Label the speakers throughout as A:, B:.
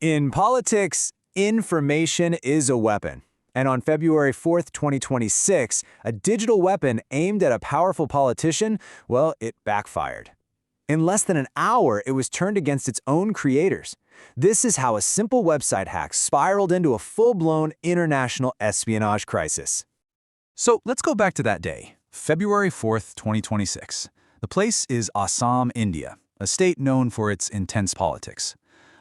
A: In politics, information is a weapon. And on February 4th, 2026, a digital weapon aimed at a powerful politician, well, it backfired. In less than an hour, it was turned against its own creators. This is how a simple website hack spiraled into a full-blown international espionage crisis.
B: So let's go back to that day, February 4th, 2026. The place is Assam, India, a state known for its intense politics.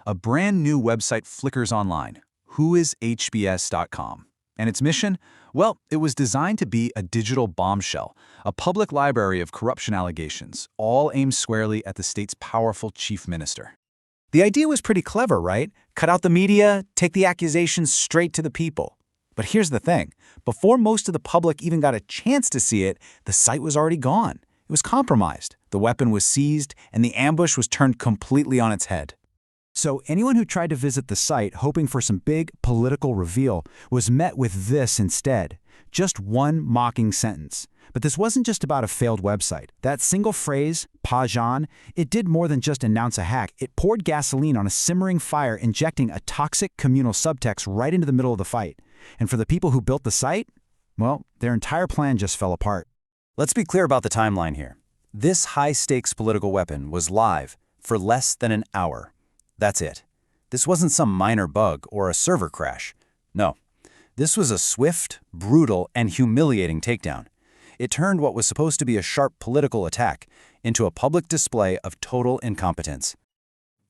B: A brand new website flickers online, whoishbs.com. And its mission? Well, it was designed to be a digital bombshell, a public library of corruption allegations, all aimed squarely at the state's powerful chief minister.
A: The idea was pretty clever, right? Cut out the media, take the accusations straight to the people. But here's the thing. Before most of the public even got a chance to see it, the site was already gone. It was compromised, the weapon was seized, and the ambush was turned completely on its head. So anyone who tried to visit the site hoping for some big political reveal was met with this instead. Just one mocking sentence. But this wasn't just about a failed website. That single phrase, Pajan, it did more than just announce a hack. It poured gasoline on a simmering fire, injecting a toxic communal subtext right into the middle of the fight. And for the people who built the site, well, their entire plan just fell apart.
C: Let's be clear about the timeline here. This high-stakes political weapon was live for less than an hour. That's it. This wasn't some minor bug or a server crash. No, this was a swift, brutal, and humiliating takedown. It turned what was supposed to be a sharp political attack into a public display of total incompetence.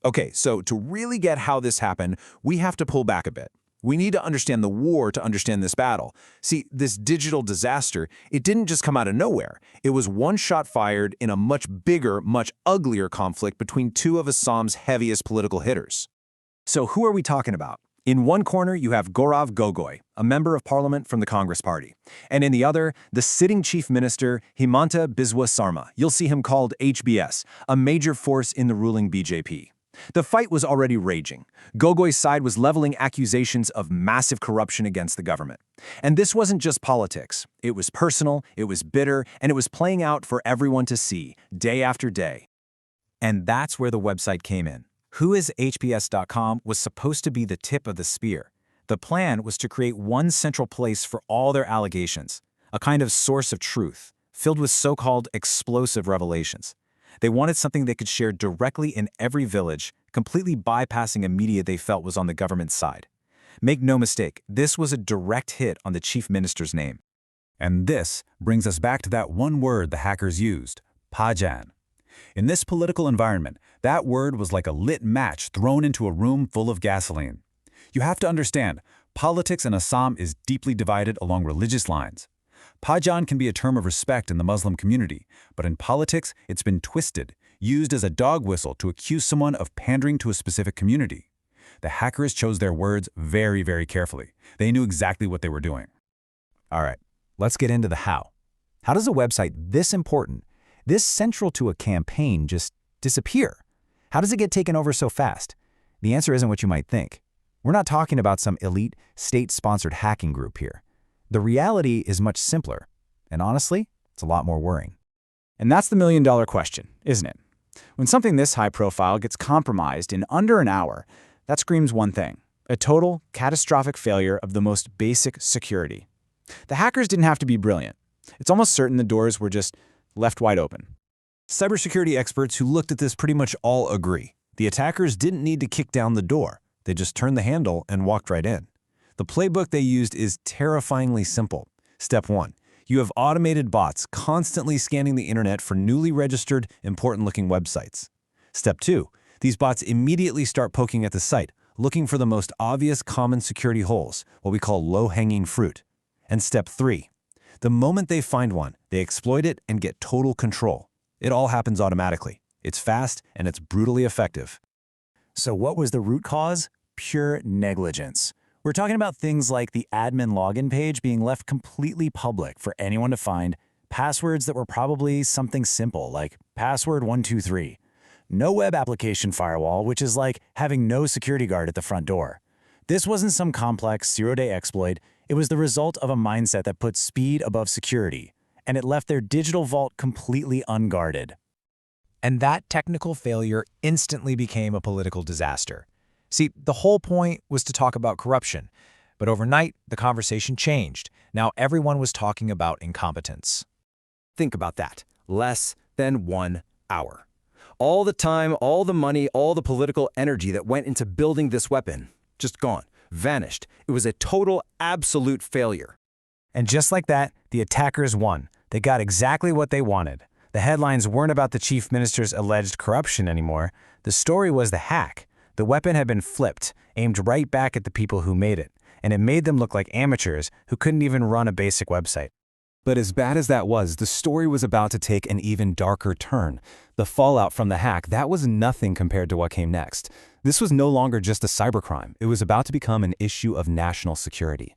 D: Okay, so to really get how this happened, we have to pull back a bit. We need to understand the war to understand this battle. See, this digital disaster, it didn't just come out of nowhere. It was one shot fired in a much bigger, much uglier conflict between two of Assam's heaviest political hitters.
A: So who are we talking about? In one corner, you have Gaurav Gogoi, a member of parliament from the Congress Party. And in the other, the sitting chief minister, Himanta Biswa Sarma. You'll see him called HBS, a major force in the ruling BJP. The fight was already raging. Gogoi's side was leveling accusations of massive corruption against the government. And this wasn't just politics. It was personal, it was bitter, and it was playing out for everyone to see, day after day. And that's where the website came in. Whoishbs.com was supposed to be the tip of the spear. The plan was to create one central place for all their allegations, a kind of source of truth, filled with so-called explosive revelations. They wanted something they could share directly in every village, completely bypassing a media they felt was on the government's side. Make no mistake, this was a direct hit on the chief minister's name.
B: And this brings us back to that one word the hackers used, Pajan. In this political environment, that word was like a lit match thrown into a room full of gasoline. You have to understand, politics in Assam is deeply divided along religious lines. Pajan can be a term of respect in the Muslim community, but in politics, it's been twisted, used as a dog whistle to accuse someone of pandering to a specific community. The hackers chose their words very, very carefully. They knew exactly what they were doing.
A: All right, let's get into the how. How does a website this important, this central to a campaign, just disappear? How does it get taken over so fast? The answer isn't what you might think. We're not talking about some elite, state-sponsored hacking group here. The reality is much simpler, and honestly, it's a lot more worrying. And that's the million-dollar question, isn't it? When something this high-profile gets compromised in under an hour, that screams one thing: a total, catastrophic failure of the most basic security. The hackers didn't have to be brilliant. It's almost certain the doors were just left wide open.
D: Cybersecurity experts who looked at this pretty much all agree. The attackers didn't need to kick down the door. They just turned the handle and walked right in. The playbook they used is terrifyingly simple. Step 1. You have automated bots constantly scanning the internet for newly registered, important-looking websites. Step 2. These bots immediately start poking at the site, looking for the most obvious common security holes, what we call low-hanging fruit. And Step 3. The moment they find one, they exploit it and get total control. It all happens automatically. It's fast and it's brutally effective.
A: So what was the root cause? Pure negligence. We're talking about things like the admin login page being left completely public for anyone to find, passwords that were probably something simple like password 123, no web application firewall, which is like having no security guard at the front door. This wasn't some complex zero-day exploit. It was the result of a mindset that put speed above security, and it left their digital vault completely unguarded. And that technical failure instantly became a political disaster.
E: See, the whole point was to talk about corruption. But overnight, the conversation changed. Now everyone was talking about incompetence.
F: Think about that. Less than 1 hour. All the time, all the money, all the political energy that went into building this weapon, just gone, vanished. It was a total, absolute failure.
E: And just like that, the attackers won. They got exactly what they wanted. The headlines weren't about the chief minister's alleged corruption anymore. The story was the hack. The weapon had been flipped, aimed right back at the people who made it, and it made them look like amateurs who couldn't even run a basic website.
B: But as bad as that was, the story was about to take an even darker turn. The fallout from the hack, that was nothing compared to what came next. This was no longer just a cybercrime. It was about to become an issue of national security.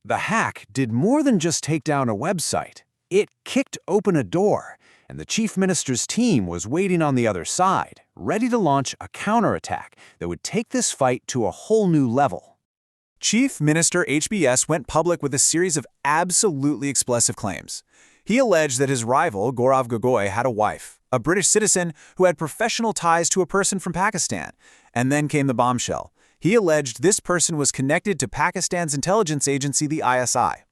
A: The hack did more than just take down a website. It kicked open a door, and the chief minister's team was waiting on the other side, ready to launch a counterattack that would take this fight to a whole new level.
C: Chief Minister HBS went public with a series of absolutely explosive claims. He alleged that his rival, Gaurav Gogoi, had a wife, a British citizen who had professional ties to a person from Pakistan. And then came the bombshell. He alleged this person was connected to Pakistan's intelligence agency, the ISI.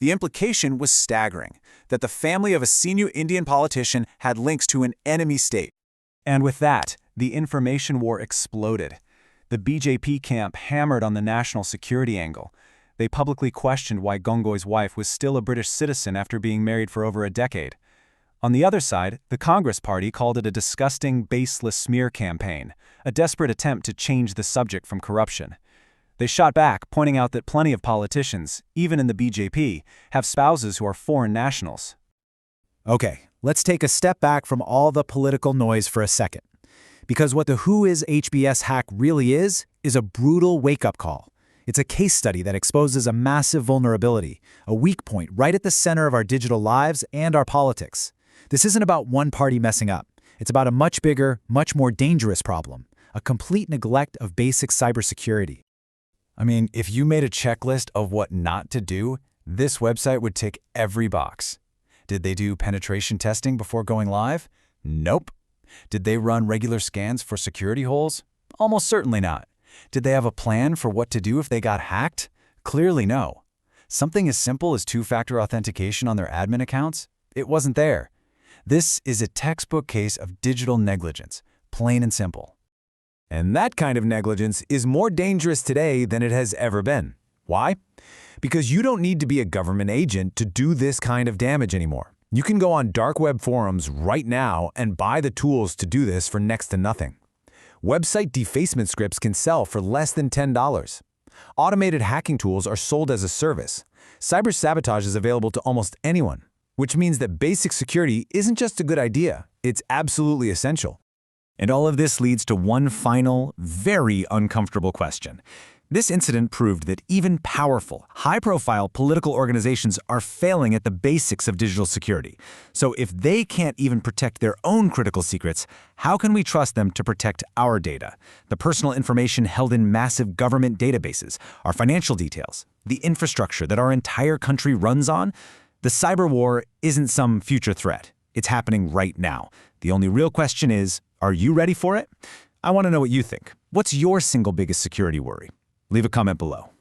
C: The implication was staggering, that the family of a senior Indian politician had links to an enemy state. And with that, the information war exploded. The BJP camp hammered on the national security angle. They publicly questioned why Gongoi's wife was still a British citizen after being married for over a decade. On the other side, the Congress Party called it a disgusting, baseless smear campaign, a desperate attempt to change the subject from corruption. They shot back, pointing out that plenty of politicians, even in the BJP, have spouses who are foreign nationals.
E: Okay, let's take a step back from all the political noise for a second. Because what the Who is HBS hack really is a brutal wake-up call. It's a case study that exposes a massive vulnerability, a weak point right at the center of our digital lives and our politics. This isn't about one party messing up. It's about a much bigger, much more dangerous problem, a complete neglect of basic cybersecurity.
B: I mean, if you made a checklist of what not to do, this website would tick every box. Did they do penetration testing before going live? Nope. Did they run regular scans for security holes? Almost certainly not. Did they have a plan for what to do if they got hacked? Clearly no. Something as simple as two-factor authentication on their admin accounts? It wasn't there. This is a textbook case of digital negligence, plain and simple.
D: And that kind of negligence is more dangerous today than it has ever been. Why? Because you don't need to be a government agent to do this kind of damage anymore. You can go on dark web forums right now and buy the tools to do this for next to nothing. Website defacement scripts can sell for less than $10. Automated hacking tools are sold as a service. Cyber sabotage is available to almost anyone, which means that basic security isn't just a good idea, it's absolutely essential. And all of this leads to one final, very uncomfortable question. This incident proved that even powerful, high-profile political organizations are failing at the basics of digital security. So if they can't even protect their own critical secrets, how can we trust them to protect our data? The personal information held in massive government databases, our financial details, the infrastructure that our entire country runs on? The cyber war isn't some future threat. It's happening right now. The only real question is, are you ready for it? I want to know what you think. What's your single biggest security worry? Leave a comment below.